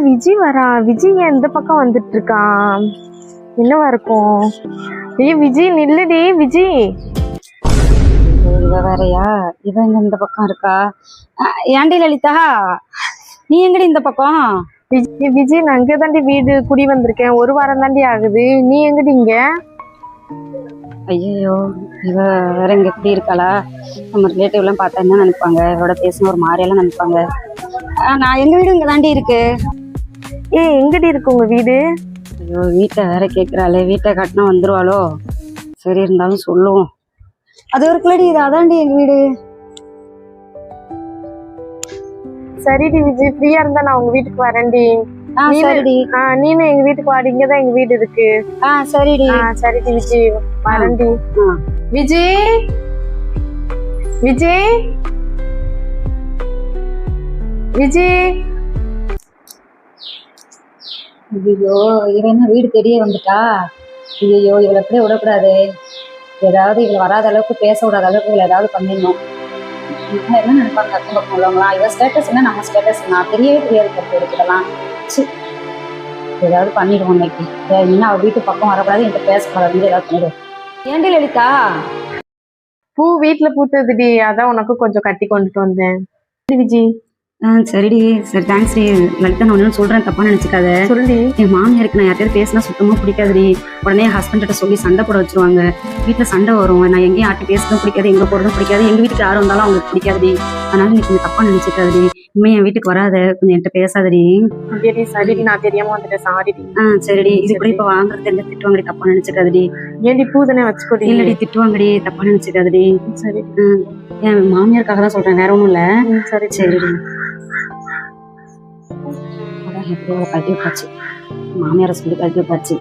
விஜய் வரா. விஜய் ஏன் இந்த பக்கம் வந்துட்டு இருக்கான்? என்னவா இருக்கும்? விஜய் நில்லுடி விஜய். இவ வேறையா? இவன் இந்த பக்கம் இருக்கா? ஏண்டி லலிதா, நீ எங்கடி இந்த பக்கம்? விஜய் நான் அங்கதாண்டி வீடு குடி வந்திருக்கேன். ஒரு வாரம் தாண்டி ஆகுது. நீ எங்கடி இங்க? ஐயோ, இவ வேற இங்க எப்படி இருக்காளா? நம்ம ரிலேட்டிவ் எல்லாம் பார்த்தா என்ன நினைப்பாங்க? இவரோட பேசணும் ஒரு மாதிரியெல்லாம் நினைப்பாங்க. நான் எங்க வீடு இங்க தாண்டி இருக்கு. எங்கடி இருக்கு உங்க வீடு? ஐயோ, வீட்டை வேற கேட்கிறாளே. வீட்டை காட்டினா வந்துருவாளோ? சரி, இருந்தாலும் சொல்லுவோம். அது ஒரு கிளடி, இது அதாண்டி எங்க வீடு. சரிடி விஜய், ஃப்ரீயா இருந்தா நான் உங்க வீட்டுக்கு வரேன்டி. சரிடி. நீனும் எங்க வீட்டுக்கு வாடி. இங்கதான் எங்க வீடு இருக்கு. சரிடி. சரிடி விஜய், வரேன்டி. விஜய் விஜய் விஜய். ஐயோ, இவன் என்ன வீடு தெரிய வந்துட்டா? ஐயோ, இவளை எப்படியே விடக்கூடாது. ஏதாவது இவளை வராத அளவுக்கு, பேச விடாத அளவுக்கு இவளை ஏதாவது பண்ணிடணும். என்ன நினைப்பாங்க அக்கம் பக்கம் உள்ளவங்களா? இவ ஸ்டேட்டஸ் என்ன, நம்ம ஸ்டேட்டஸ் என்ன தெரியவே தெரியாது. கருத்து எடுத்துக்கலாம். ஏதாவது பண்ணிடுவோம் இன்னைக்கு. இன்னும் அவள் வீட்டு பக்கம் வரக்கூடாது, என்கிட்ட பேசக்கூடாது, ஏதாவது பண்ணிடுவோம். ஏண்டி லலிதா? பூ வீட்டுல பூத்ததுடி, அதான் உனக்கு கொஞ்சம் கட்டி கொண்டுட்டு வந்தேன். விஜய். சரிடி. சரி, தேங்க்ஸ் டி. லலிதா, நான் ஒன்றும் சொல்றேன், தப்பா நினைச்சுக்காத. சொல்லி என் மாமியாருக்கு நான் யார்கிட்ட பேசினா சுத்தமா பிடிக்காதுடி. உடனே ஹஸ்பண்ட்ட சொல்லி சண்டை போட வச்சிருவாங்க. வீட்டுல சண்டை வரும். நான் எங்கேயும் யார்ட்டி பேசுறதும் பிடிக்காது, எங்க போறதும் பிடிக்காது. எங்க வீட்டுக்கு யாரும் வந்தாலும் அவங்களுக்கு பிடிக்காதுடி. அதனால நீ கொஞ்சம் தப்பா நினைச்சுக்காதுடி. இனிமே என் வீட்டுக்கு வராத, கொஞ்சம் என்கிட்ட பேசாதடி. சரிடி, நான் தெரியாம வந்துட்டேன். சாரிடி. சரிடி. இது கூட இப்ப வாங்குறது தெரிஞ்ச திட்டுவாங்கடி, தப்பா நினைச்சுக்காதுடி. ஏன்டி பூ தானே வச்சுக்கோடி. இல்லடி, திட்டுவாங்கடி, தப்பா நினைச்சுக்காதுடி. சரி. என் மாமியாருக்காக தான் சொல்றேன், வேற ஒண்ணும் இல்ல. சரி. சரிடி. எப்படியோ கழட்டி விட்டாச்சு. மாமியாரை சொல்லி கழட்டி விட்டாச்சு.